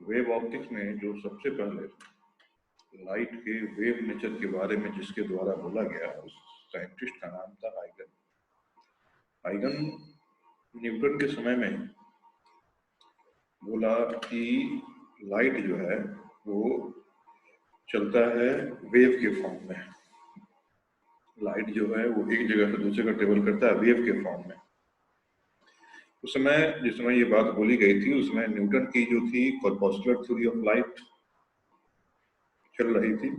Wave optics में जो सबसे पहले लाइट के वेव नेचर के बारे में जिसके द्वारा बोला गया, उस साइंटिस्ट का नाम था हाइगन। हाइगन न्यूटन के समय में बोला कि लाइट जो है वो चलता है वेव के फॉर्म में। लाइट जो है वो एक जगह से दूसरी जगह ट्रेवल करता है वेव के फॉर्म में। उस समय जिस समय ये बात बोली गई थी, उसमें न्यूटन की जो थी कॉर्पस्कुलर थ्योरी ऑफ लाइट चल रही थी,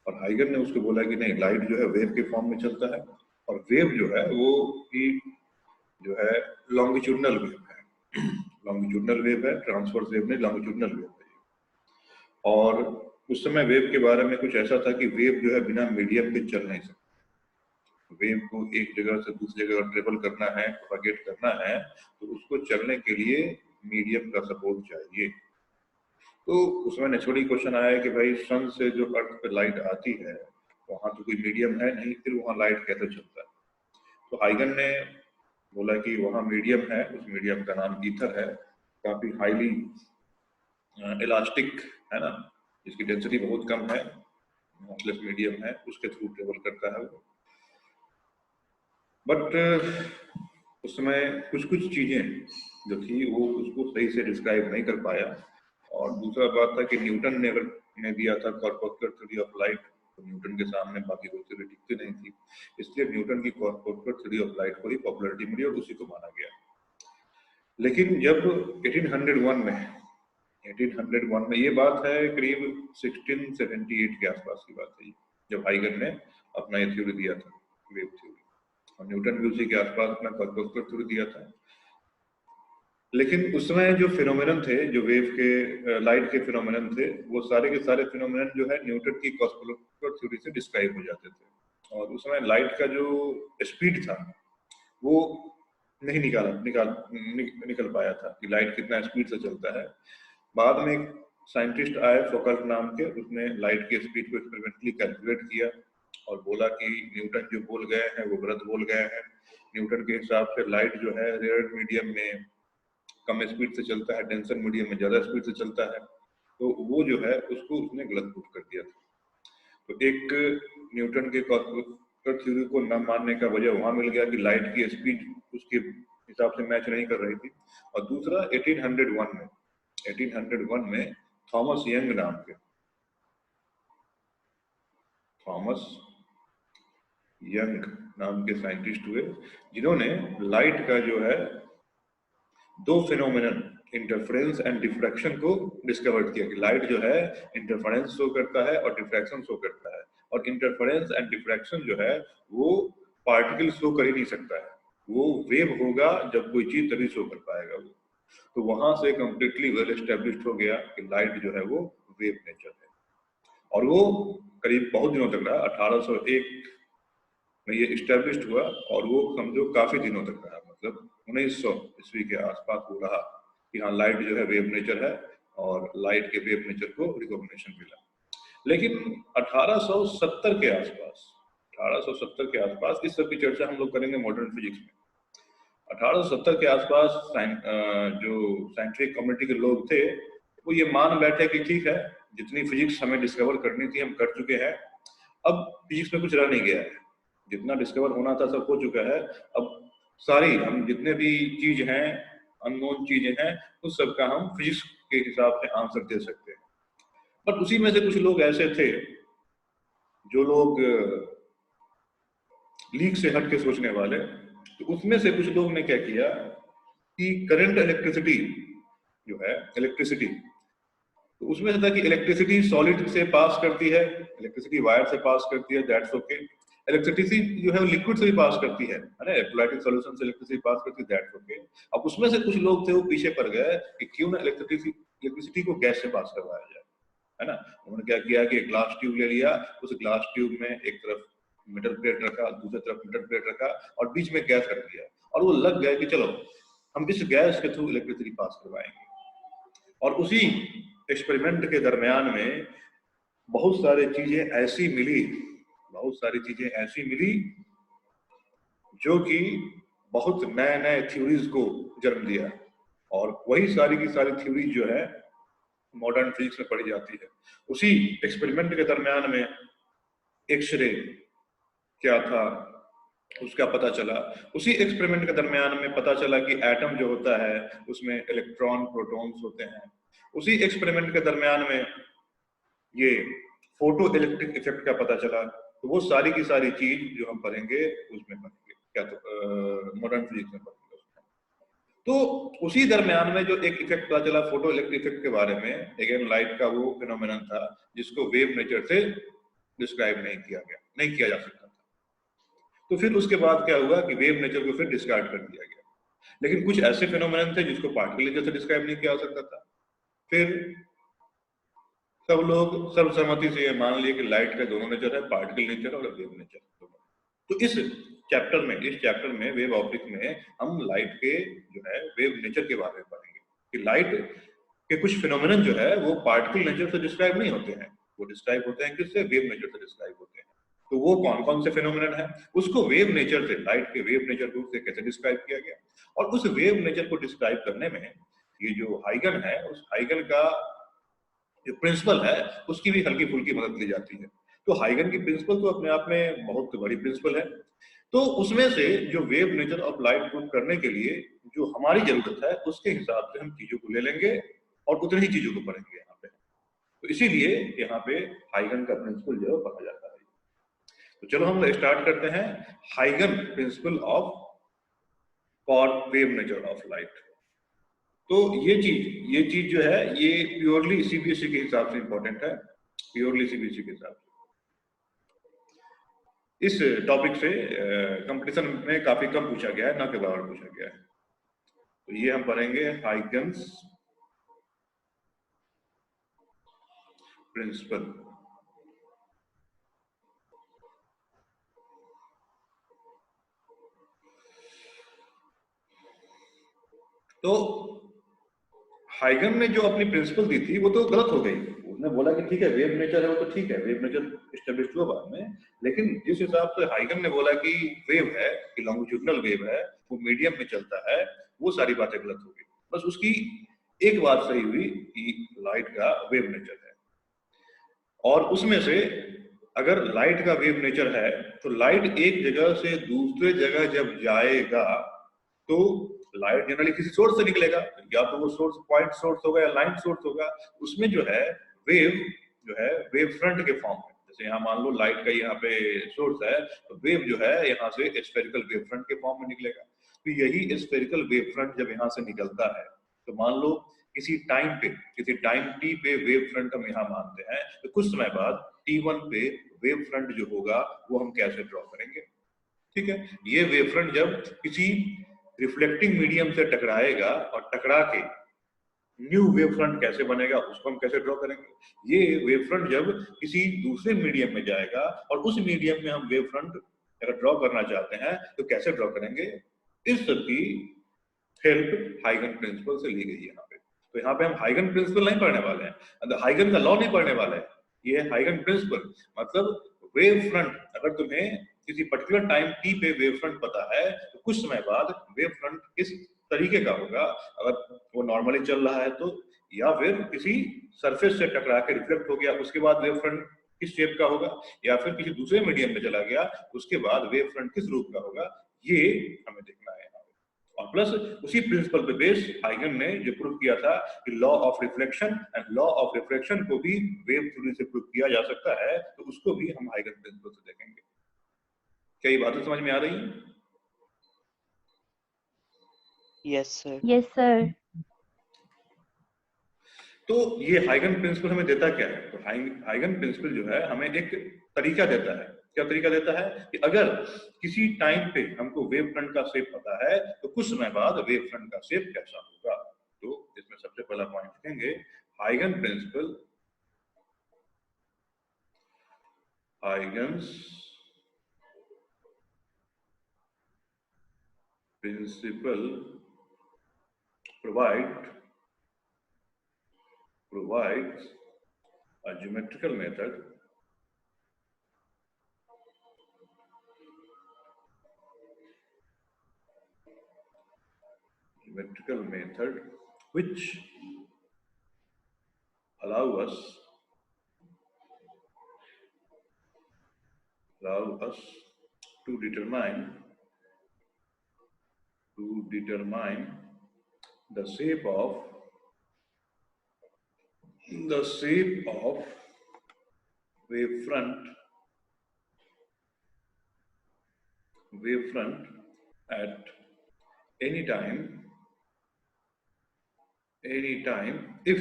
और हाइगन ने उसको बोला कि नहीं, लाइट जो है वेव के फॉर्म में चलता है, और वेव जो है वो भी जो है लॉन्गिट्यूडनल वेव है। लॉन्गिट्यूडनल वेव है, ट्रांसवर्स वेव नहीं, लॉन्गिट्यूडनल वेव है। और उस समय वेव के बारे में कुछ ऐसा था कि वेव जो है बिना मीडियम के चल नहीं सकता। वेव को एक जगह से दूसरी जगह ट्रेवल करना है, प्रोपेगेट करना है, तो उसको चलने के लिए मीडियम का सपोर्ट चाहिए। तो उसमें नेचुरली क्वेश्चन आया कि भाई सन से जो अर्थ पे लाइट आती है वहां तो कोई मीडियम है नहीं, फिर वहां लाइट कैसे चलता है? तो हाइगन ने बोला कि वहां मीडियम है, उस मीडियम का नाम ईथर है, काफी हाईली इलास्टिक है ना, जिसकी डेंसिटी बहुत कम है, प्लस मीडियम है, उसके थ्रू ट्रेवल करता है वो। बट उस समय कुछ कुछ चीजें जो थी वो उसको सही से डिस्क्राइब नहीं कर पाया। और दूसरा बात था कि न्यूटन ने दिया था कॉर्पस्कुलर थ्योरी ऑफ लाइट, तो न्यूटन के सामने बाकी कोई थ्योरी टिकती नहीं थी, इसलिए न्यूटन की कॉर्पस्कुलर थ्योरी ऑफ लाइट को ही पॉपुलैरिटी मिली और उसी को माना गया। लेकिन जब 1801 में ये बात है, करीब 1678 के आसपास की बात है, जब हाइगन ने अपना ये थ्योरी दिया था, वेव थ्योरी, और न्यूटन भी उसी के आसपास अपना कॉर्पस्कुलर थ्योरी दिया था। लेकिन उसमें जो फिनोमेनन थे, जो वेव के लाइट के फिनोमेनन थे, वो सारे के सारे फिनोमेनन जो है न्यूटन की कॉस्मोलॉजिकल थ्योरी से डिस्क्राइब हो जाते थे। और उसमें लाइट का जो स्पीड था वो नहीं निकल पाया था कि लाइट कितना स्पीड से चलता है। बाद में एक साइंटिस्ट आए फोकल्ट नाम के, उसने लाइट की स्पीड को एक्सपेरिमेंटली कैलकुलेट किया और बोला कि न्यूटन जो बोल गए हैं वो गलत बोल गए हैं। न्यूटन के हिसाब से लाइट जो है रेयर मीडियम में कम स्पीड से चलता है, डेंसर मीडियम में ज्यादा स्पीड से चलता है, तो वो जो है उसको उसने गलत प्रूफ कर दिया था। तो एक न्यूटन के कॉस्मोलॉजिकल थ्योरी को न मानने का वजह वहां मिल गया कि लाइट की स्पीड उसके हिसाब से मैच नहीं कर रही थी। और दूसरा 1801 में थॉमस यंग नाम के साइंटिस्ट हुए, जिन्होंने लाइट का जो है दो फिनोमेनन, इंटरफेरेंस एंड डिफ्रैक्शन को डिस्कवर किया कि लाइट जो है इंटरफेरेंस शो करता है और डिफ्रैक्शन शो करता है, और इंटरफेरेंस एंड डिफ्रैक्शन जो है वो पार्टिकल शो कर ही नहीं सकता है, वो वेव होगा जब कोई चीज तभी शो कर पाएगा वो। तो वहां से कंप्लीटली वेल एस्टेब्लिश्ड हो गया कि लाइट जो है वो वेव नेचर है। और वो करीब बहुत दिनों तक रहा, 1801 में ये इस्टेब्लिश्ड हुआ, और वो समझो काफी दिनों तक रहा, मतलब 1900 ईस्वी के आसपास वो रहा कि हाँ लाइट जो है वेव नेचर है, और लाइट के वेव नेचर को रिकॉग्निशन मिला। लेकिन 1870 के आसपास 1870 के आसपास इस सब की चर्चा हम लोग करेंगे मॉडर्न फिजिक्स में। 1870 के आसपास जो साइंटिफिक कम्युनिटी के लोग थे वो ये मान बैठे कि ठीक है, जितनी फिजिक्स हमें डिस्कवर करनी थी हम कर चुके हैं, अब फिजिक्स में कुछ रह नहीं गया है, जितना डिस्कवर होना था सब हो चुका है, अब सारी हम जितने भी चीज हैं, अननोन चीजें हैं, उस सब का हम फिजिक्स के हिसाब से आंसर दे सकते हैं। बट उसी में से कुछ लोग ऐसे थे जो लोग लीक से हट के सोचने वाले, तो उसमें से कुछ लोग ने क्या किया कि करंट इलेक्ट्रिसिटी जो है, इलेक्ट्रिसिटी, तो उसमें से था कि इलेक्ट्रिसिटी सॉलिड से पास करती है, इलेक्ट्रिसिटी वायर से पास करती है, दैट्स ओके। इलेक्ट्रिसिटी जो है वो लिक्विड से भी पास करती है ना, इलेक्ट्रोलाइटिक सॉल्यूशन से इलेक्ट्रिसिटी पास करती है, दैट्स ओके। अब उसमें से कुछ लोग थे वो पीछे पड़ गए कि क्यों ना इलेक्ट्रिसिटी को गैस से पास करवाया जाए, है ना। उन्होंने क्या किया कि एक ग्लास ट्यूब ले लिया, उस ग्लास ट्यूब में एक तरफ मेटल प्लेट रखा, दूसरी तरफ मेटल प्लेट रखा, और बीच में गैस रख दिया, और वो लग गया कि चलो हम इस गैस के थ्रू इलेक्ट्रिसिटी पास करवाएंगे। और उसी एक्सपेरिमेंट के दरमियान में बहुत सारी चीजें ऐसी मिली जो कि बहुत नए नए थ्योरीज को जन्म दिया, और वही सारी की सारी थ्योरी जो है मॉडर्न फिजिक्स में पढ़ी जाती है। उसी एक्सपेरिमेंट के दरमियान में एक्सरे क्या था उसका पता चला। उसी एक्सपेरिमेंट के दरमियान में पता चला कि एटम जो होता है उसमें इलेक्ट्रॉन प्रोटॉन्स होते हैं। उसी एक्सपेरिमेंट के दरमियान में ये फोटो इलेक्ट्रिक इफेक्ट का पता चला। तो वो सारी की सारी चीज जो हम पढ़ेंगे उसमें पढ़ेंगे, क्या तो मॉडर्न फिजिक्स में पढ़ेंगे उसमें। तो उसी दरमियान में जो एक इफेक्ट पता चला फोटो इलेक्ट्रिक इफेक्ट के बारे में, अगेन लाइट का वो फिनोमेनन था जिसको वेव नेचर से डिस्क्राइब नहीं किया गया, नहीं किया जा सकता था। तो फिर उसके बाद क्या हुआ कि वेव नेचर को फिर डिस्कार्ड कर दिया गया। लेकिन कुछ ऐसे फिनोमेनन थे जिसको पार्टिकल नेचर से डिस्क्राइब नहीं किया जा सकता था। फिर सब लोग सर्वसम्मति से ये मान लिए कि लाइट का दोनों नेचर है, पार्टिकल नेचर और वेव नेचर दोनों। तो इस चैप्टर में वेव ऑप्टिक्स में हम लाइट के जो है वेव नेचर के बारे में पढ़ेंगे कि लाइट के कुछ फिनोमेनन जो है वो पार्टिकल नेचर से डिस्क्राइब नहीं होते हैं, वो डिस्क्राइब होते हैं किससे, वेव नेचर से डिस्क्राइब होते हैं। तो वो कौन कौन से फिनोमेनन है, उसको वेव नेचर से, लाइट के वेव नेचर को से कैसे डिस्क्राइब किया गया, और उस वेव नेचर को डिस्क्राइब करने में ये जो हाइगन है उस हाइगन का जो प्रिंसिपल है उसकी भी हल्की फुल्की मदद ली जाती है। तो हाइगन की प्रिंसिपल तो अपने आप में बहुत बड़ी प्रिंसिपल है। तो उसमें से जो wave nature of light prove करने के लिए जो हमारी जरूरत है उसके हिसाब से हम चीजों को ले लेंगे और उतनी ही चीजों को पढ़ेंगे यहाँ पे। तो इसीलिए यहाँ पे हाइगन का प्रिंसिपल जो है पढ़ा जाता है। तो चलो हम स्टार्ट करते हैं हाइगन principle of for wave nature of light. तो ये चीज जो है ये प्योरली सीबीएसई के हिसाब से इंपॉर्टेंट है, प्योरली सीबीएसई के हिसाब से। इस टॉपिक से कंपटीशन में काफी कम पूछा गया है, ना के बराबर पूछा गया है। तो ये हम पढ़ेंगे हाइगन्स प्रिंसिपल। तो हाइगन ने जो अपनी प्रिंसिपल दी थी वो तो गलत हो गई। उसने बोला कि ठीक है वेव नेचर है वो तो ठीक है, वेव नेचर एस्टेब्लिश हुआ बाद में, लेकिन जिस हिसाब से हाइगन ने बोला कि वेव है, कि लॉन्गिट्यूडिनल वेव है, वो मीडियम में चलता है, वो सारी बातें गलत हो गई। बस उसकी एक बात सही हुई कि लाइट का वेव नेचर है, और उसमें से अगर लाइट का वेव नेचर है तो लाइट एक जगह से दूसरे जगह जब जाएगा तो लाइट जनरली किसी सोर्स से निकलेगा, या तो वो सोर्स पॉइंट सोर्स होगा या लाइन सोर्स होगा। उसमें जो है वेव फ्रंट के फॉर्म में, जैसे यहाँ मान लो लाइट का यहाँ पे सोर्स है तो वेव जो है यहाँ से स्फेरिकल वेव फ्रंट के फॉर्म में निकलेगा। तो यही स्फेरिकल वेव फ्रंट जब यहाँ से निकलता है तो मान लो किसी टाइम टी पे वेव फ्रंट हम यहाँ मानते हैं, तो कुछ समय बाद T1 पे वेव फ्रंट जो होगा वो हम कैसे ड्रॉ करेंगे। ठीक है, ये वेव फ्रंट जब किसी रिफ्लेक्टिंग मीडियम से टकराएगा और टकरा के न्यू वेव फ्रंट कैसे बनेगा उसको हम कैसे ड्रॉ करेंगे। ये वेव फ्रंट जब किसी दूसरे मीडियम में जाएगा और उस मीडियम में हम वेव फ्रंट अगर ड्रॉ करना चाहते हैं तो कैसे ड्रॉ करेंगे, इस सब की हेल्प हाइगन प्रिंसिपल से ली गई है यहाँ पे। तो यहाँ पे हम हाइगन प्रिंसिपल नहीं पढ़ने वाले हैं, हाइगन का लॉ नहीं पढ़ने वाले हैं, ये है हाइगन प्रिंसिपल। मतलब वेव फ्रंट, अगर तुम्हें किसी पर्टिकुलर टाइम टी पे वेव फ्रंट पता है तो कुछ समय बाद वेव फ्रंट किस तरीके का होगा, अगर वो नॉर्मली चल रहा है तो, या फिर किसी सरफेस से टकरा के रिफ्लेक्ट हो गया उसके बाद वेव फ्रंट किस शेप का होगा, या फिर किसी दूसरे मीडियम में चला गया उसके बाद वेव फ्रंट किस रूप का होगा, ये हमें देखना है। और प्लस उसी प्रिंसिपल पे बेस हाइगन ने जो प्रूव किया था कि law of reflection, and law of reflection को भी वेव थ्योरी से प्रूव किया जा सकता है, तो उसको भी हम हाइगन प्रिंसिपल से देखेंगे। क्या ये बातें समझ में आ रही हैं? Yes sir. Yes sir. तो ये हाइगन प्रिंसिपल हमें देता क्या है, तो हाइगन प्रिंसिपल जो है हमें एक तरीका देता है। क्या तरीका देता है कि अगर किसी टाइम पे हमको वेव फ्रंट का शेप पता है तो कुछ समय बाद वेव फ्रंट का शेप कैसा होगा। तो इसमें सबसे पहला पॉइंट लिखेंगे हाइगन principle, Huygens principle provides a geometrical method which allow us to determine the shape of wavefront at any time if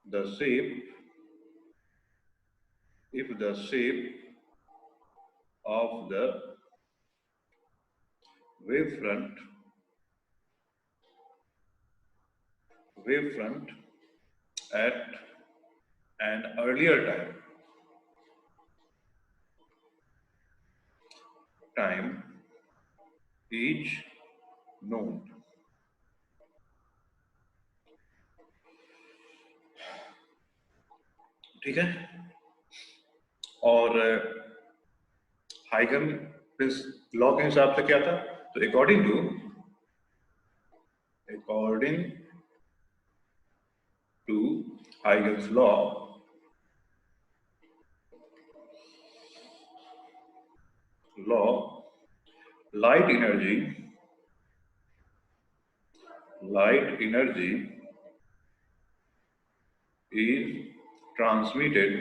the shape of the wavefront at an earlier time is known. ठीक है। और हाइगन law के हिसाब से क्या था? तो according to Huygens law, light energy is transmitted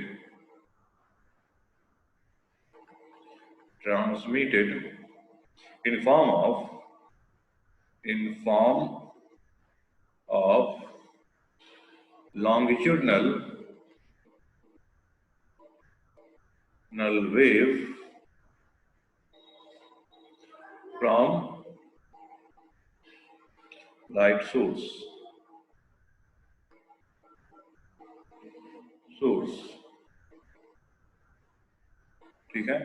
in form of longitudinal wave from light source. ठीक है।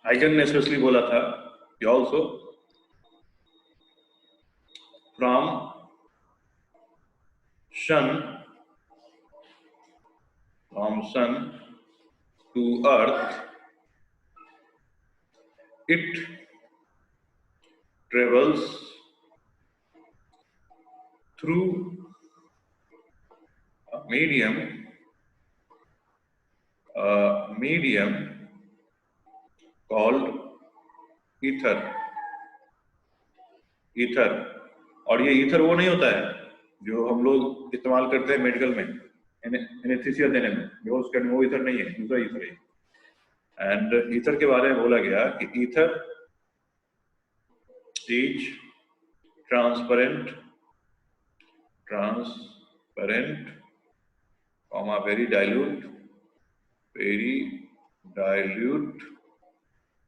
हाइगन ने स्पेशली बोला था कि also from sun to earth it travels through a medium called ether। और ये ईथर वो नहीं होता है जो हम लोग इस्तेमाल करते हैं मेडिकल में एनेस्थीसिया देने में, बेहोश करने में, वो ईथर नहीं है, दूसरा ईथर है। एंड ईथर के बारे में बोला गया कि ether is transparent comma very dilute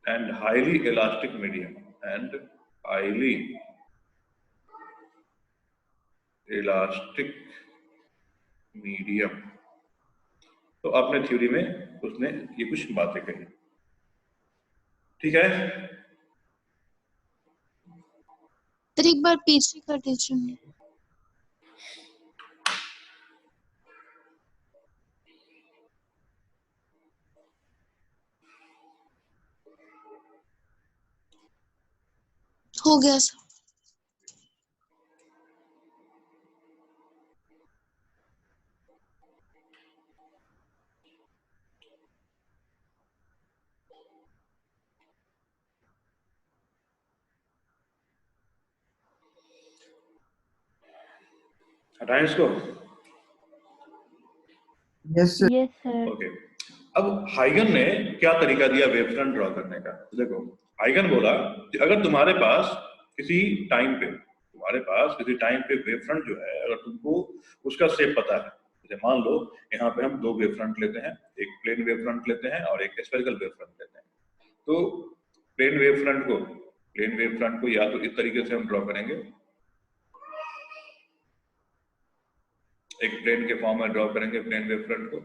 and highly elastic medium तो अपने थ्योरी में उसने ये कुछ बातें कही। ठीक है। सर एक बार पीछे कर दीजिए। हो गया सर। हटाएं इसको। Yes sir. ओके। अब हाइगन ने क्या तरीका दिया वेव फ्रंट ड्रॉ करने का? देखो, हाइगन बोला कि अगर तुम्हारे पास किसी टाइम पे वेव फ्रंट जो है, अगर तुमको उसका शेप पता है, जैसे मान लो यहाँ पे हम दो वेव फ्रंट लेते हैं, एक प्लेन वेव फ्रंट लेते हैं और एक स्फेरिकल वेव फ्रंट लेते हैं। तो प्लेन वेव फ्रंट को या तो इस तरीके से हम ड्रॉ करेंगे, एक प्लेन के फॉर्म में ड्रॉ करेंगे प्लेन वेव फ्रंट को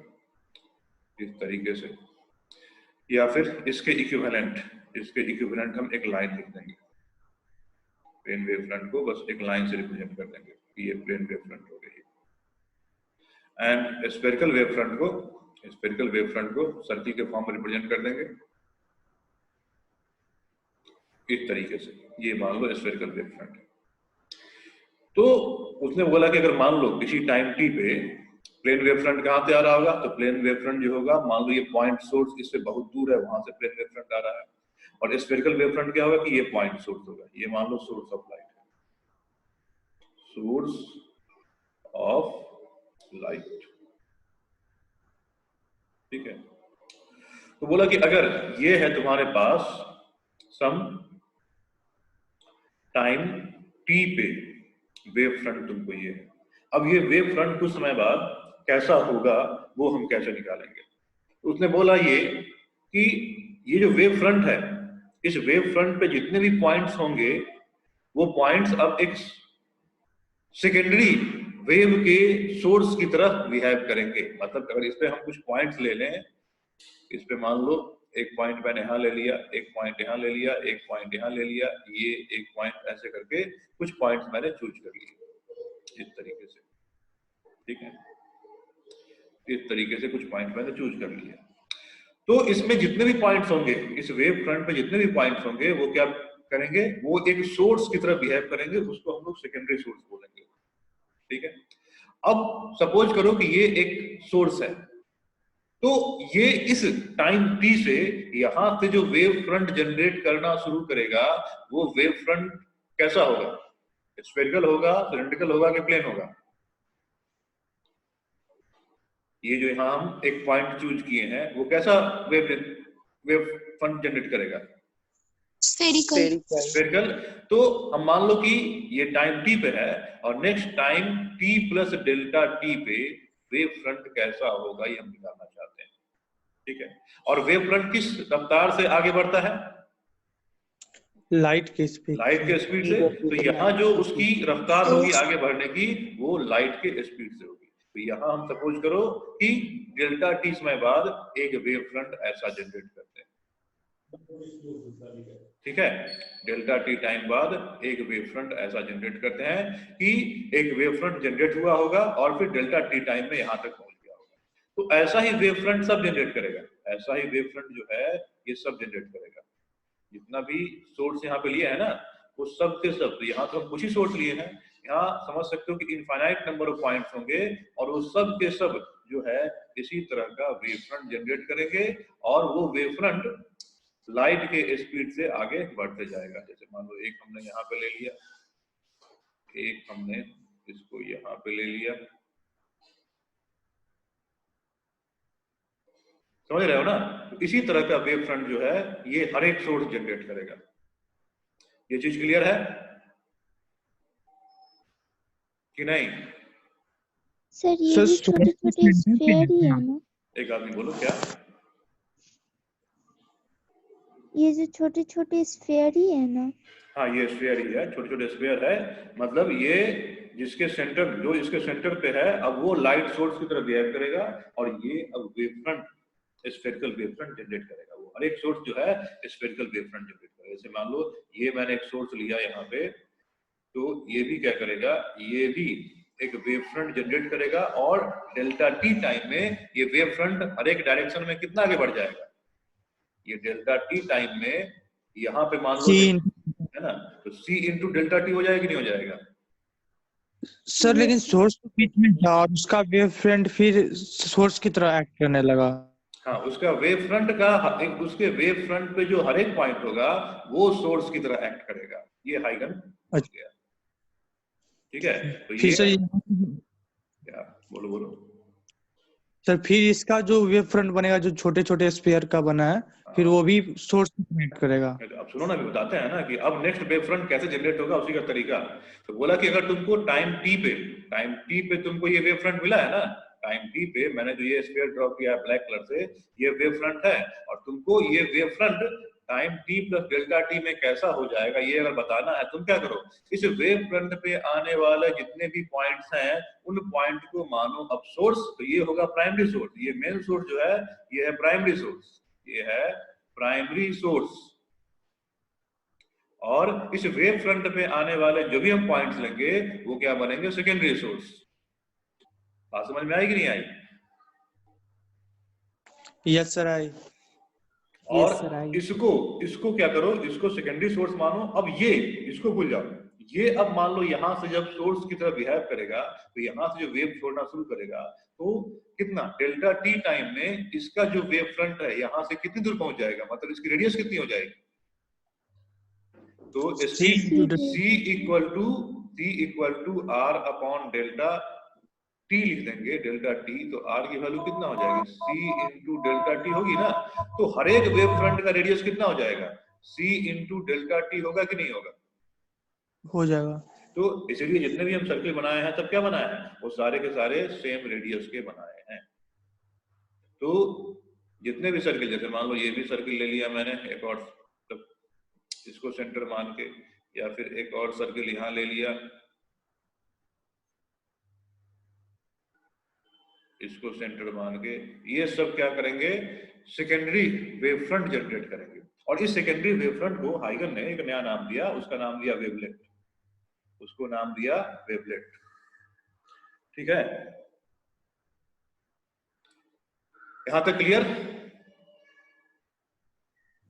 इस तरीके से, या फिर इसके इक्विवेलेंट हम एक लाइन लिख देंगे। प्लेन वेव फ्रंट को बस एक लाइन से रिप्रेजेंट कर देंगे कि ये प्लेन वेव फ्रंट हो गई। एंड स्फेरिकल वेव फ्रंट को सर्किल के फॉर्म में रिप्रेजेंट कर देंगे। इस तरीके से ये मान लो स्फेरिकल वेव फ्रंट है। तो उसने बोला कि अगर मान लो किसी टाइम टी पे प्लेन वेव फ्रंट कहाँ से आ रहा होगा, तो प्लेन वेव फ्रंट जो होगा, मान लो ये पॉइंट सोर्स इससे बहुत दूर है, वहां से प्लेन वेव फ्रंट आ रहा है। और स्फेरिकल वेव फ्रंट क्या होगा कि ये पॉइंट सोर्स होगा, ये मान लो सोर्स ऑफ लाइट है, सोर्स ऑफ लाइट, ठीक है। तो बोला कि अगर ये है तुम्हारे पास सम टाइम टी पे वेव फ्रंट तुमको ये है, अब ये वेव फ्रंट कुछ समय बाद कैसा होगा वो हम कैसे निकालेंगे। तो उसने बोला ये कि ये जो वेव फ्रंट है, इस वेव फ्रंट पे जितने भी पॉइंट्स होंगे वो पॉइंट्स अब एक सेकेंडरी वेव के सोर्स की तरह बिहेव करेंगे। मतलब अगर इस पे हम कुछ पॉइंट्स ले लें, इस पे मान लो एक पॉइंट मैंने यहाँ ले लिया, एक पॉइंट यहाँ ले लिया, एक पॉइंट यहाँ ले लिया, ये एक पॉइंट, ऐसे करके कुछ पॉइंट्स मैंने चूज कर लिए इस तरीके से, ठीक है। इस तरीके से कुछ पॉइंट मैंने चूज कर लिया। तो इसमें जितने भी पॉइंट्स होंगे, इस वेव फ्रंट पे जितने भी पॉइंट्स होंगे, वो क्या करेंगे, वो एक सोर्स की तरह बिहेव करेंगे, उसको हम लोग सेकेंडरी सोर्स बोलेंगे, ठीक है। अब सपोज करो कि ये एक सोर्स है, तो ये इस टाइम टी से यहां से जो वेव फ्रंट जनरेट करना शुरू करेगा, वो वेव फ्रंट कैसा होगा, स्फेरिकल होगा, सिलेंड्रिकल होगा कि प्लेन होगा। ये जो यहां हम एक पॉइंट चूज किए हैं, वो कैसा वेव फ्रंट जनरेट करेगा, स्फेरिकल। तो हम मान लो कि ये टाइम टी पे है, और next time T plus delta T पे वेव फ्रंट कैसा होगा ये हम निकालना चाहते हैं, ठीक है। और वेव फ्रंट किस रफ्तार से आगे बढ़ता है, लाइट के स्पीड से। तो यहाँ जो उसकी रफ्तार होगी आगे बढ़ने की, वो लाइट के स्पीड से होगी। तो यहाँ हम सपोज करो कि डेल्टा टी समय बाद एक वेव फ्रंट ऐसा जनरेट करते हैं, ठीक है। डेल्टा टी टाइम बाद एक वेव फ्रंट ऐसा जनरेट करते हैं कि एक वेव फ्रंट जनरेट हुआ होगा और फिर डेल्टा टी टाइम में यहाँ तक पहुंच गया होगा। तो ऐसा ही वेव फ्रंट सब जनरेट करेगा, ऐसा ही वेव फ्रंट जो है ये सब जनरेट करेगा। जितना भी सोर्स यहाँ पे लिया है ना, वो सब के सब, यहाँ तो हम कुछ ही सोर्स लिए हैं, यहाँ समझ सकते हो कि इनफाइनाइट नंबर ऑफ पॉइंट्स होंगे, और वो सब के सब जो है इसी तरह का वेव फ्रंट जनरेट करेंगे, और वो वेव फ्रंट लाइट के स्पीड से आगे बढ़ते जाएगा। जैसे मान लो एक हमने यहाँ पे ले लिया, एक हमने इसको यहाँ पे ले लिया, समझ रहे हो ना। तो इसी तरह का वेव फ्रंट जो है ये हर एक सोर्स जनरेट करेगा। ये चीज क्लियर है कि नहीं? सर ये भी छोटे छोटे स्फीयर ही है ना? एक आदमी बोलो क्या? ये जो छोटे छोटे स्फीयर ही है ना? हाँ, ये स्फीयर ही है, छोटे छोटे स्फीयर है। मतलब ये जिसके सेंटर, जो इसके सेंटर पे है, अब वो लाइट सोर्स की तरह बिहेव करेगा, और ये अब wave front spherical wave front generate करेगा। वो हर एक सोर्स जो है स्फेरिकल वेव फ्रंट जनरेट करेगा। जैसे मान लो ये मैंने एक सोर्स लिया यहाँ पे, तो ये भी क्या करेगा, ये भी एक वेव फ्रंट जनरेट करेगा, और डेल्टा टी टाइम में ये वेव फ्रंट हर एक डायरेक्शन में कितना आगे बढ़ जाएगा। ये डेल्टा टी टाइम में यहाँ पे मान लो है ना, तो सी इंटू डेल्टा टी हो जाएगा कि नहीं हो जाएगा सर? लेकिन सोर्स के बीच में जा और उसका वेव फ्रंट फिर सोर्स की तरह एक्ट करने लगा। हाँ, उसका वेव फ्रंट का उसके वेव फ्रंट पे जो हर एक पॉइंट होगा वो सोर्स की तरह एक्ट करेगा। ये हाइगन हो गया, ठीक है। तो फिर ये सर क्या, बोलो सर, फिर इसका जो वेव फ्रंट बनेगा जो छोटे छोटे स्फीयर का बना है, फिर वो भी सोर्स कनेक्ट करेगा। अब सुनो ना, अभी बताते हैं ना कि अब नेक्स्ट वेव फ्रंट कैसे जनरेट होगा, उसी का तरीका। तो बोला कि अगर तुमको टाइम टी पे तुमको ये वेव फ्रंट मिला है ना, टाइम टी पे मैंने जो ये स्फीयर ड्रॉ किया है ब्लैक कलर से, ये वेव फ्रंट है, और तुमको ये wave front time T plus delta T में कैसा हो जाएगा ये अगर बताना है, तुम क्या करो, इस वेव फ्रंट पे आने वाले जितने भी पॉइंट्स हैं उन पॉइंट को मानो अब सोर्स। तो ये होगा प्राइमरी सोर्स, ये मेन सोर्स जो है ये है प्राइमरी सोर्स, ये है प्राइमरी सोर्स। और इस वेव फ्रंट पे आने वाले जो भी हम पॉइंट्स लेंगे वो क्या बनेंगे, सेकेंडरी सोर्स। बात समझ में आई कि नहीं आई? यस सर, आई। और Yes, sir, I- इसको क्या करो, इसको सेकेंडरी सोर्स मानो। अब ये इसको भूल जाओ। ये अब मान लो यहां से जब सोर्स की तरह बिहेव करेगा तो यहां से जो वेव छोड़ना शुरू करेगा तो कितना डेल्टा टी टाइम में इसका जो वेव फ्रंट है यहां से कितनी दूर पहुंच जाएगा, मतलब इसकी रेडियस कितनी हो जाएगी। तो C into the- C equal to R upon delta T लिख देंगे, डेल्टा टी। तो आर की वैल्यू कितना हो जाएगी, C इंटू डेल्टा टी होगी ना। तो हर एक वेव फ्रंट का रेडियस कितना हो जाएगा, C इंटू डेल्टा टी होगा कि नहीं होगा, हो जाएगा। तो इसीलिए जितने भी हम सर्किल बनाए हैं सब क्या बनाए हैं, वो सारे के सारे सेम रेडियस के बनाए हैं। तो जितने भी सर्किल, जैसे मान लो ये भी सर्किल ले लिया मैंने एक और, इसको सेंटर मान के, या फिर एक और सर्किल यहां ले लिया, इसको सेंटर मान के, ये सब क्या करेंगे, सेकेंडरी वेव फ्रंट जनरेट करेंगे। और इस सेकेंडरी वेव फ्रंट को हाइगन ने एक नया नाम दिया, उसका नाम दिया वेवलेट, उसको नाम दिया वेवलेट। ठीक है, यहां तक क्लियर।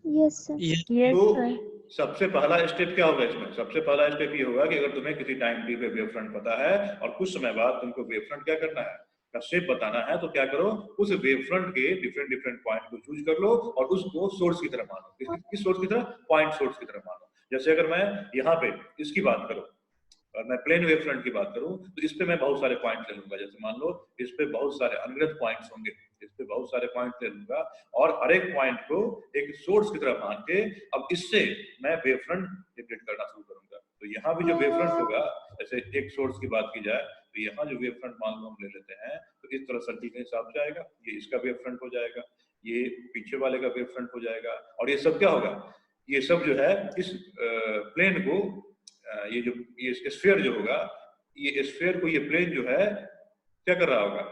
Yes sir. Yes, तो sir. सबसे पहला स्टेप क्या होगा इसमें, सबसे पहला स्टेप ये होगा कि अगर तुम्हें किसी टाइम टी पे वेव फ्रंट पता है और कुछ समय बाद तुमको वेव फ्रंट क्या करना है, का शेप बताना है, तो क्या करो, उस वेव फ्रंट के डिफरेंट डिफरेंट पॉइंट को चूज कर लो और उसको सोर्स की तरह मानो। किस सोर्स की तरह, पॉइंट सोर्स की तरह मानो। जैसे अगर मैं यहाँ पे इसकी बात करूं, और मैं प्लेन वेव फ्रंट की बात करूं, तो इस पे मैं बहुत सारे पॉइंट ले लूंगा। जैसे मान लो इस पे बहुत सारे अनगिनत पॉइंट्स होंगे, इस पे बहुत सारे पॉइंट ले लूंगा और हर एक पॉइंट को एक सोर्स की तरह मान के अब इससे मैं वेव फ्रंट जनरेट करना शुरू करूंगा। तो यहाँ भी जो वेव फ्रंट होगा, जैसे एक सोर्स की बात की जाए तो यहाँ जो वेव फ्रंट मान लो हम ले लेते हैं, तो इस तरह सर्किल के हिसाब से आएगा, ये इसका वेव फ्रंट हो जाएगा, ये पीछे वाले का वेव फ्रंट हो जाएगा, और ये सब क्या होगा, ये सब जो है इस प्लेन को, ये जो ये स्फीयर जो होगा, ये स्फीयर को ये प्लेन जो है क्या कर रहा होगा,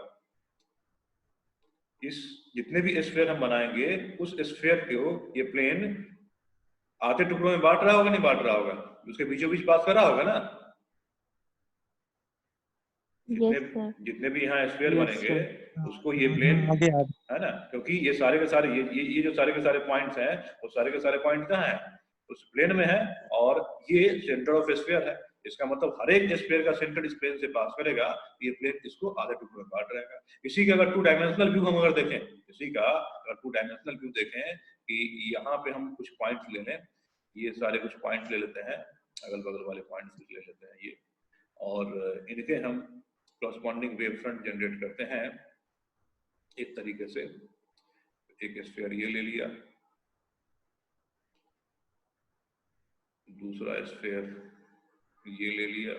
इस जितने भी स्फीयर हम बनाएंगे उस स्फीयर को ये प्लेन आधे टुकड़ों में बांट रहा होगा, नहीं बांट रहा होगा, उसके बीचों बीच पास कर रहा होगा ना। Yes, sir. जितने भी यहाँ स्फीयर Yes, बनेंगे sir. उसको ये प्लेन, आगे है ना, क्योंकि ये सारे के सारे ये जो सारे के सारे पॉइंट्स हैं वो सारे के सारे पॉइंट कहाँ हैं, उस प्लेन में है, और ये सेंटर ऑफ स्फीयर है। इसका मतलब हर एक स्फीयर का सेंटर इस प्लेन से पास करेगा, ये प्लेन इसको आधे टुकड़ों में बांट रहेगा। इसी का अगर टू डायमेंशनल व्यू हम अगर देखें, इसी का अगर टू डायमेंशनल व्यू देखें कि यहाँ पे हम कुछ पॉइंट्स ले लें, ये सारे कुछ पॉइंट्स ले लेते हैं, अगल बगल वाले पॉइंट्स ले लेते हैं ये, और इनके हम कॉरस्पॉन्डिंग वेव फ्रंट जनरेट करते हैं एक तरीके से। एक स्फीयर ये ले लिया, दूसरा स्फीयर ये ले लिया,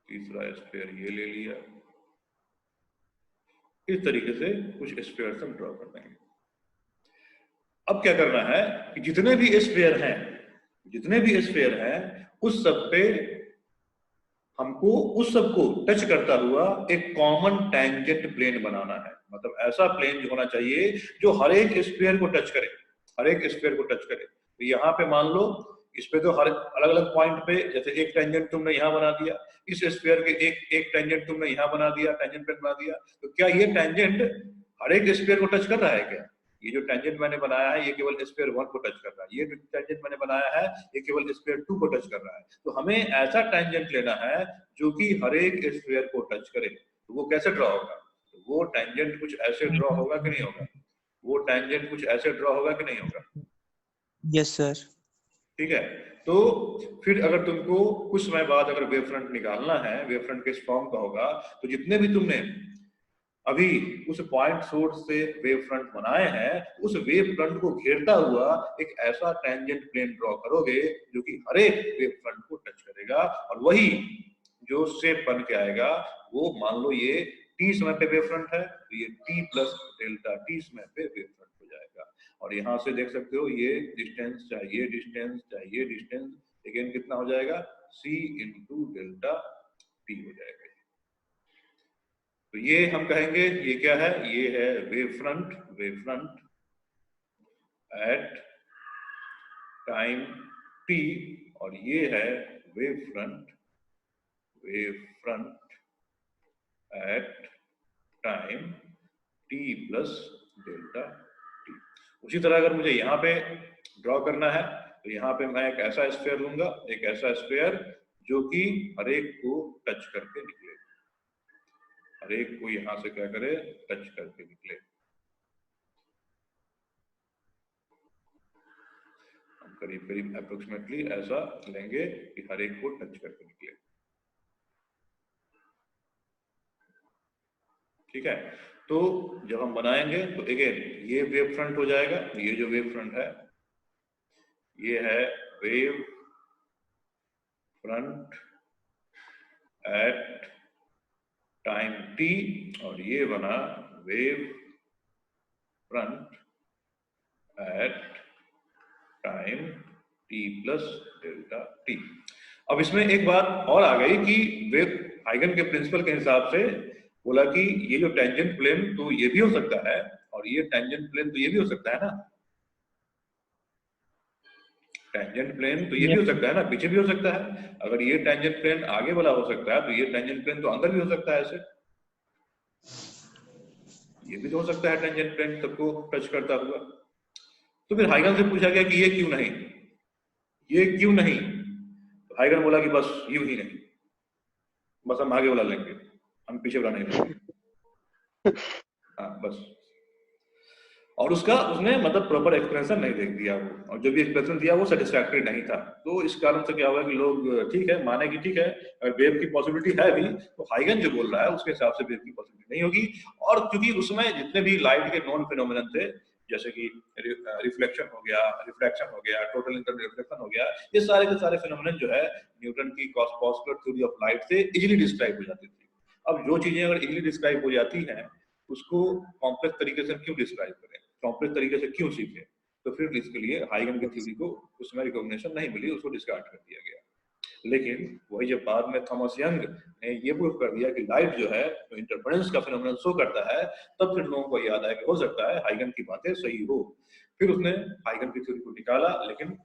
तीसरा स्फीयर ये ले लिया, इस तरीके से कुछ स्फीयर हम ड्रॉ कर देंगे। अब क्या करना है कि जितने भी स्फीयर हैं उस सब पे हमको उस सबको टच करता हुआ एक कॉमन टैंजेंट प्लेन बनाना है। मतलब ऐसा प्लेन जो होना चाहिए जो हर एक स्फीयर को टच करे, हर एक स्फीयर को टच करे। तो यहाँ पे मान लो इस पे तो हर अलग अलग पॉइंट पे, जैसे एक टेंजेंट तुमने यहाँ बना दिया, इस स्फीयर के एक टेंजेंट तुमने यहाँ बना दिया, टेंजेंट प्लेन बना दिया, तो क्या ये टेंजेंट हर एक स्फीयर को टच कर रहा है क्या? ये जो टेंजेंट मैंने बनाया है ये केवल स्फीयर 1 को टच कर रहा है, ये टेंजेंट मैंने बनाया है ये केवल स्फीयर 2 को टच कर रहा है। तो हमें ऐसा टेंजेंट लेना है जो कि हर एक स्फीयर को टच करे। तो वो कैसे ड्रॉ होगा? तो वो टेंजेंट कुछ ऐसे ड्रॉ होगा कि नहीं होगा? वो टेंजेंट कुछ ऐसे ड्रॉ होगा कि नहीं होगा? Yes sir. ठीक है, तो फिर अगर तुमको कुछ समय बाद अगर वेव फ्रंट निकालना है, वेव फ्रंट किस फॉर्म का होगा, तो जितने भी तुमने अभी उस पॉइंट सोर्स से वेव फ्रंट बनाए हैं उस वेव फ्रंट को घेरता हुआ एक ऐसा टेंजेंट प्लेन ड्रॉ करोगे जो कि हर एक वेव फ्रंट को टच करेगा, और वही जो शेप बन के आएगा वो मान लो ये टी समय पे वेव फ्रंट है, तो ये टी प्लस डेल्टा टी समय पे वेव फ्रंट हो जाएगा। और यहाँ से देख सकते हो ये डिस्टेंस चाहे ये डिस्टेंस चाहे ये डिस्टेंस, अगेन कितना हो जाएगा, सी इंटू डेल्टा टी हो जाएगा। तो ये हम कहेंगे ये क्या है, ये है wave front at time T, और ये है wave front at time T plus delta T. उसी तरह अगर मुझे यहाँ पे ड्रॉ करना है तो यहाँ पे मैं एक ऐसा स्फीयर लूंगा, एक ऐसा स्फीयर जो कि हर एक को टच करके निकले, हर एक को यहाँ से क्या करे, टच करके निकले। हम करीब करीब अप्रोक्सीमेटली ऐसा लेंगे कि हर एक को टच करके निकले। ठीक है, तो जब हम बनाएंगे तो अगेन ये वेव फ्रंट हो जाएगा। ये जो वेव फ्रंट है ये है wave front at time t, और ये बना wave front at time t plus delta t। अब इसमें एक बात और आ गई कि वेव हाइगन के प्रिंसिपल के हिसाब से बोला कि ये जो टेंजेंट प्लेन तो ये भी हो सकता है और ये टेंजेंट प्लेन तो ये भी हो सकता है ना, टेंजेंट प्लेन तो ये भी हो सकता है ना, पीछे भी हो सकता है। अगर ये टेंजेंट प्लेन आगे वाला हो सकता है तो ये टेंजेंट प्लेन तो अंदर भी हो सकता है, ऐसे ये भी तो हो सकता है टेंजेंट प्लेन सबको टच करता हुआ। तो फिर हाइगन से पूछा गया कि ये क्यों नहीं, ये क्यों नहीं? तो हाइगन बोला कि बस यूं ही नहीं, बस हम आगे वाला लेंगे, हम पीछे वाला नहीं लेंगे। हाँ बस, और उसका उसने मतलब प्रॉपर एक्सप्लेनेशन नहीं देख दिया वो, और जो भी एक्सप्लेनेशन दिया वो सेटिस्फैक्टरी नहीं था। तो इस कारण से क्या हुआ कि लोग ठीक है माने कि ठीक है अगर वेव की पॉसिबिलिटी है भी तो हाइगन जो बोल रहा है उसके हिसाब से वेव की पॉसिबिलिटी नहीं होगी। और क्योंकि उसमें जितने भी लाइट के नॉन फिनोमिनन थे जैसे कि रिफ्लेक्शन हो गया, रिफ्रैक्शन हो गया, टोटल इंटरनल रिफ्लेक्शन हो गया, ये सारे के सारे फिनोमिनन जो है न्यूटन की कॉस्मोलर थ्योरी ऑफ लाइट से इजीली डिस्क्राइब हो जाती थी। अब जो चीजें अगर इजीली डिस्क्राइब हो जाती हैं उसको कॉम्प्लेक्स तरीके से क्यों डिस्क्राइब करें, कॉम्प्लेक्स तरीके से क्यों सीखें? तो फिर इसके लिए हाइगन की थ्योरी को उसमें रिकॉग्निशन नहीं मिली, उसको डिस्कार्ड कर दिया गया। लेकिन वही जब बाद में थॉमस यंग ने ये प्रूव कर दिया कि लाइट जो है तो इंटरफेरेंस का फिनोमेनन शो करता है, तब फिर लोगों को याद आया कि हो सकता है हाइगन की बातें सही हो। फिर उसने हाइगन की थ्योरी को निकाला, लेकिन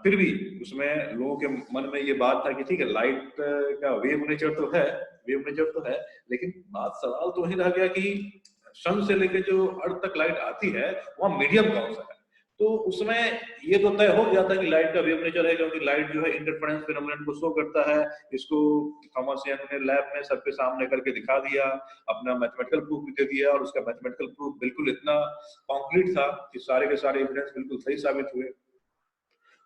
फिर भी उसमें लोगों के मन में ये बात था कि ठीक है लाइट का वेव नेचर तो है, वेव नेचर तो है, लेकिन बात सवाल तो वही रह गया कि सन से लेके जो अर्थ तक लाइट आती है वहां मीडियम कौन सा है। तो उसमें ये तो तय हो गया था कि लाइट का वेव नेचर है, क्योंकि लाइट जो है इंटरफेरेंस फिनोमेनन को शो करता है। इसको थॉमस यंग ने लैब में सबके सामने करके दिखा दिया, अपना मैथमेटिकल प्रूफ भी दे दिया, और उसका मैथमेटिकल प्रूफ बिल्कुल इतना कॉन्क्रीट था कि सारे के सारे एविडेंस बिल्कुल सही साबित हुए।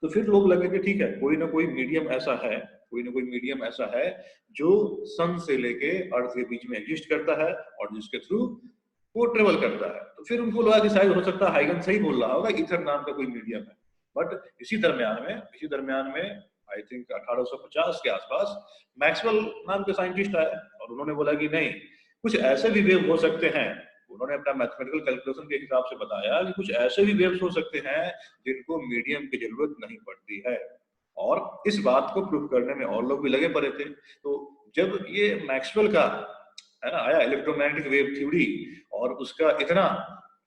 तो फिर लोग लगे कि ठीक है कोई ना कोई मीडियम ऐसा है, कोई ना कोई मीडियम ऐसा है जो सन से लेके अर्थ के बीच में एग्जिस्ट करता है और जिसके थ्रू वो ट्रेवल करता है। तो फिर उनको लगा कि शायद हो सकता है हाइगन सही बोल रहा होगा, ईथर नाम का कोई मीडियम है। बट इसी दरमियान में आई थिंक 1850 के आसपास मैक्सवेल नाम के साइंटिस्ट आए और उन्होंने बोला कि नहीं, कुछ ऐसे भी वेव हो सकते हैं। उन्होंने अपना मैथमेटिकल कैलकुलेशन के हिसाब से बताया कि कुछ ऐसे भी वेव्स हो सकते हैं जिनको मीडियम की जरूरत नहीं पड़ती है, और इस बात को प्रूव करने में और लोग भी लगे पड़े थे। तो जब ये मैक्सवेल का है ना आया इलेक्ट्रोमैग्नेटिक वेव थ्योरी और उसका इतना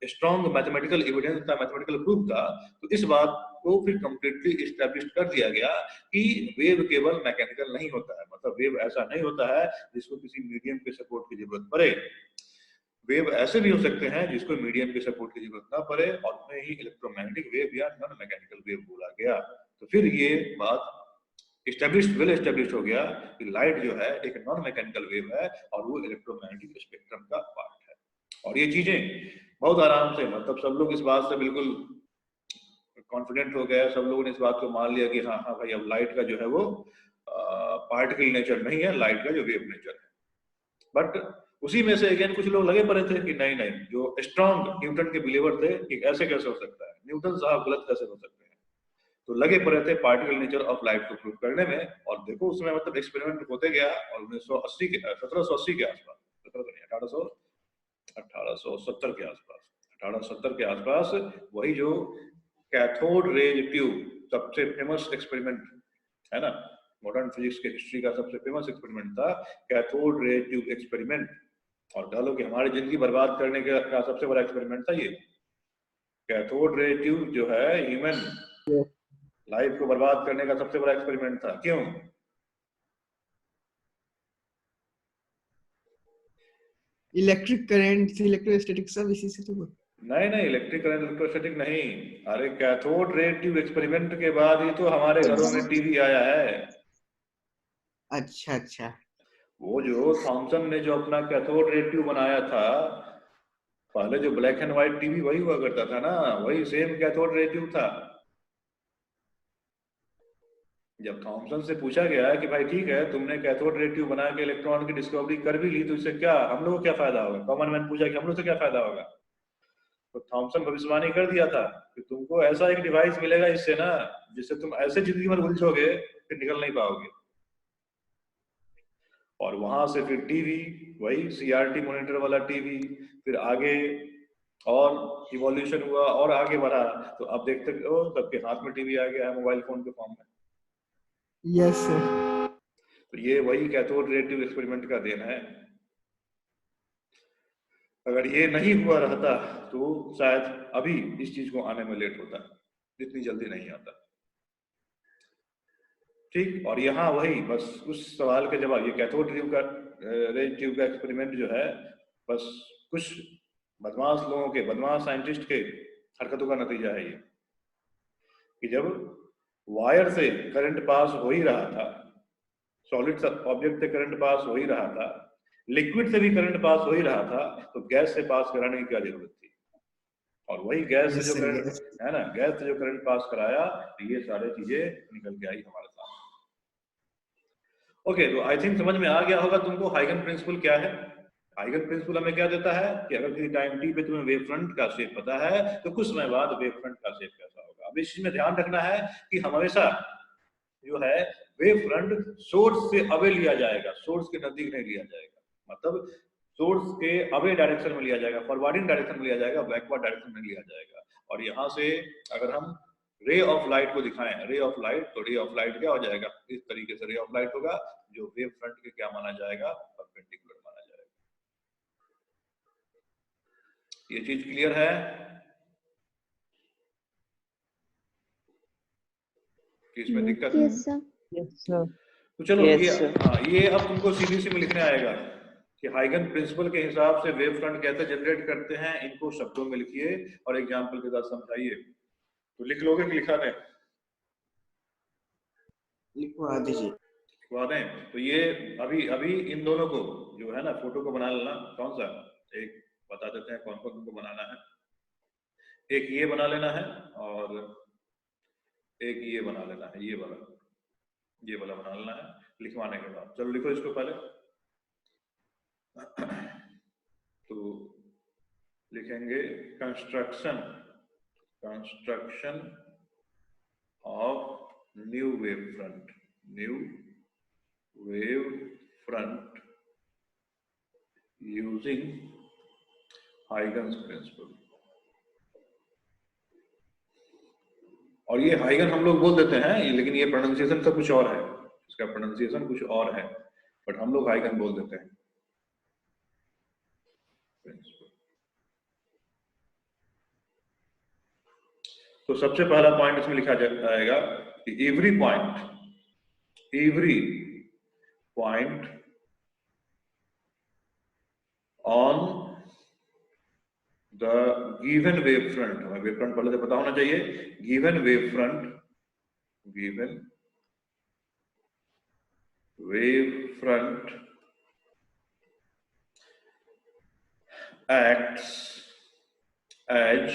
स्ट्रॉन्ग मैथमेटिकल एविडेंस था, मैथमेटिकल प्रूफ था, तो इस बात को फिर कंप्लीटली एस्टैब्लिश कर दिया गया कि वेव केवल मैकेनिकल नहीं होता है, मतलब वेव ऐसा नहीं होता है जिसको किसी मीडियम के सपोर्ट की जरूरत पड़े। वेव ऐसे भी हो सकते हैं जिसको मीडियम के सपोर्ट की जरूरत ना पड़े, और उन्हें ही इलेक्ट्रोमैग्नेटिक वेव या नॉन मैकेनिकल वेव बोला गया। तो फिर ये बात वेल एस्टेब्लिश हो गया कि लाइट जो है एक नॉन मैकेनिकल वेव है और वो इलेक्ट्रोमैग्नेटिक स्पेक्ट्रम का पार्ट है। और ये चीजें बहुत आराम से, मतलब सब लोग इस बात से बिल्कुल कॉन्फिडेंट हो गए, सब लोगों ने इस बात को मान लिया कि हाँ हाँ भाई अब लाइट का जो है वो पार्टिकल नेचर नहीं है, लाइट का जो वेव नेचर है। बट उसी में से अगेन कुछ लोग लगे पड़े थे कि नहीं नहीं, जो स्ट्रॉन्ग न्यूटन के बिलीवर थे कि ऐसे कैसे हो सकता है, न्यूटन साहब गलत कैसे हो सकते हैं। तो लगे पड़े थे पार्टिकल नेचर ऑफ लाइट को प्रूव करने में। और देखो उसमें मतलब एक्सपेरिमेंट होते गया, और 1980 के 1780 के आसपास, 1870 के आसपास, 1870 के आसपास वही जो कैथोड रेज ट्यूब, सबसे फेमस एक्सपेरिमेंट है ना, मॉडर्न फिजिक्स के हिस्ट्री का सबसे फेमस एक्सपेरिमेंट था कैथोड रे ट्यूब एक्सपेरिमेंट। और कह लो कि हमारी जिंदगी बर्बाद करने का सबसे बड़ा एक्सपेरिमेंट था ये कैथोड रे ट्यूब, जो है ह्यूमन लाइफ को बर्बाद करने का सबसे बड़ा एक्सपेरिमेंट था। क्यों? इलेक्ट्रिक करंट, इलेक्ट्रोस्टैटिक सब इसी से तो। नहीं नहीं, इलेक्ट्रिक करंट इलेक्ट्रोस्टैटिक नहीं। अरे कैथोड रे ट्यूब एक्सपेरिमेंट के बाद ही तो हमारे घरों में टीवी आया है। अच्छा अच्छा। वो जो थॉमसन ने जो अपना कैथोड रे ट्यूब बनाया था, पहले जो ब्लैक एंड व्हाइट टीवी वही हुआ करता था ना, वही सेम कैथोड रे ट्यूब था। जब थॉमसन से पूछा गया कि भाई ठीक है, तुमने कैथोड रे ट्यूब बना के इलेक्ट्रॉन की डिस्कवरी कर भी ली, तो इससे क्या हम लोगों को क्या फायदा होगा? कॉमन मैन पूछा कि हम लोग से क्या फायदा होगा? तो थॉमसन भविष्यवाणी कर दिया था कि तुमको ऐसा एक डिवाइस मिलेगा इससे ना, जिससे तुम ऐसे जिंदगी में उलझोगे फिर निकल नहीं पाओगे। और वहां से फिर टीवी, वही सीआरटी मॉनिटर वाला टीवी, फिर आगे और इवोल्यूशन हुआ और आगे बढ़ा, तो अब देखते हो सबके हाथ में टीवी आ गया है मोबाइल फोन के फॉर्म में। Yes sir. तो ये वही कैथोड रे ट्यूब एक्सपेरिमेंट का देन है। अगर ये नहीं हुआ रहता तो शायद अभी इस चीज को आने में लेट होता, इतनी जल्दी नहीं आता। ठीक, और यहाँ वही बस उस सवाल के जवाब, ये कैथोड रे ट्यूब का एक्सपेरिमेंट जो है बस कुछ बदमाश लोगों के, बदमाश साइंटिस्ट के हरकतों का नतीजा है ये, कि जब वायर से करंट पास हो ही रहा था, सॉलिड ऑब्जेक्ट से करंट पास हो ही रहा था, लिक्विड से भी करंट पास हो ही रहा था, तो गैस से पास कराने की क्या जरूरत थी? और वही गैस से जो करंट है ना, गैस से जो करंट पास कराया, तो ये सारी चीजें निकल के आई हमारे साथ। ओके, तो आई थिंक समझ में आ गया होगा तुमको हाइगन प्रिंसिपल क्या है। हाइगन प्रिंसिपल हमें क्या देता है कि अगर किसी टाइम टी पे तुम्हें वेव फ्रंट का शेप पता है, तो कुछ समय बाद वेव फ्रंट का शेप कैसा होगा। अब इस चीज में ध्यान रखना है कि हमेशा जो है वेव फ्रंट सोर्स से अवे लिया जाएगा, सोर्स के नजदीक नहीं लिया जाएगा। मतलब सोर्स के अवे डायरेक्शन में लिया जाएगा, फॉरवर्डिंग डायरेक्शन में लिया जाएगा, बैकवर्ड डायरेक्शन में लिया जाएगा। और यहाँ से अगर हम रे ऑफ लाइट को दिखाएं, रे ऑफ लाइट, तो रे ऑफ लाइट क्या हो जाएगा? इस तरीके से रे ऑफ लाइट होगा, जो वेव फ्रंट के क्या माना जाएगा? परपेंडिकुलर माना जाएगा। ये चीज क्लियर है कि इसमें दिक्कत है? Yes sir. Yes sir. तो चलो Yes, ये sir. ये अब तुमको सीबीसी में लिखने आएगा कि हाइगन प्रिंसिपल के हिसाब से वेव फ्रंट कैसे जनरेट करते हैं, इनको शब्दों में लिखिए और एग्जाम्पल के साथ समझाइए। तो लिख लोगे कि लिखा दें? लिखवा दीजिए। लिखवा दें। तो ये अभी अभी इन दोनों को जो है ना, फोटो को बना लेना। कौन सा? एक बता देते हैं कौन कौन तुमको बनाना है। एक ये बना लेना है और एक ये बना लेना है, ये वाला बना लेना है लिखवाने के बाद। चलो लिखो इसको पहले। तो लिखेंगे construction of new wave front using Huygens principle. और ये हाइगन हम लोग बोल देते हैं, लेकिन ये प्रोनाउंसिएशन तो कुछ और है, इसका प्रोनाउंसिएशन कुछ और है, बट हम लोग हाइगन बोल देते हैं। तो सबसे पहला पॉइंट इसमें लिखा जाएगा कि every point on the given wave front, हमें वेव फ्रंट पहले से पता होना चाहिए, given wave front acts as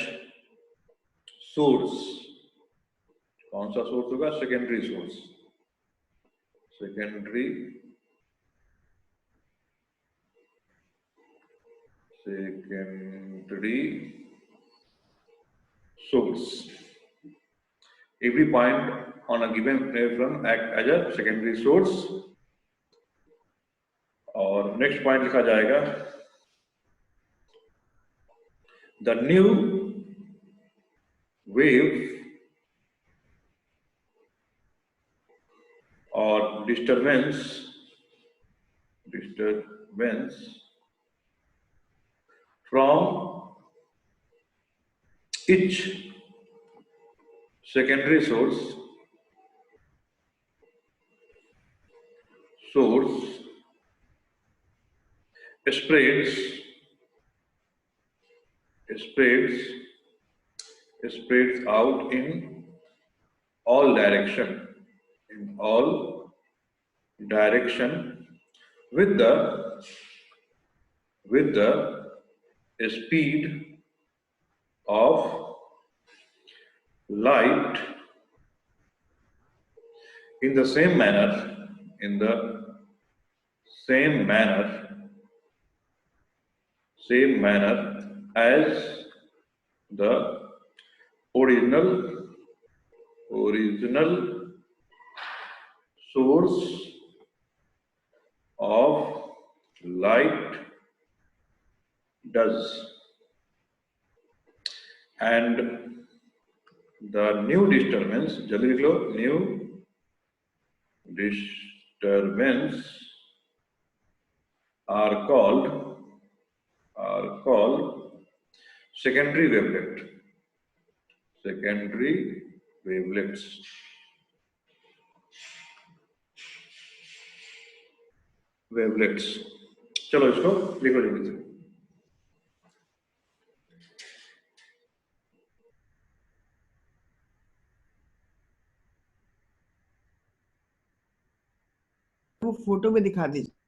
source। कौन सा सोर्स होगा? Secondary source. Every point on a given wavefront act as a secondary source। और नेक्स्ट पॉइंट लिखा जाएगा the new wave or disturbance from each secondary source spreads spreads out in all direction with the speed of light in the same manner as the original source of light does, and the new disturbance, jaldi लिख लो, new disturbance are called secondary wavelets. चलो इसको लिखो जल्दी से. वो photo में दिखा दीजिए.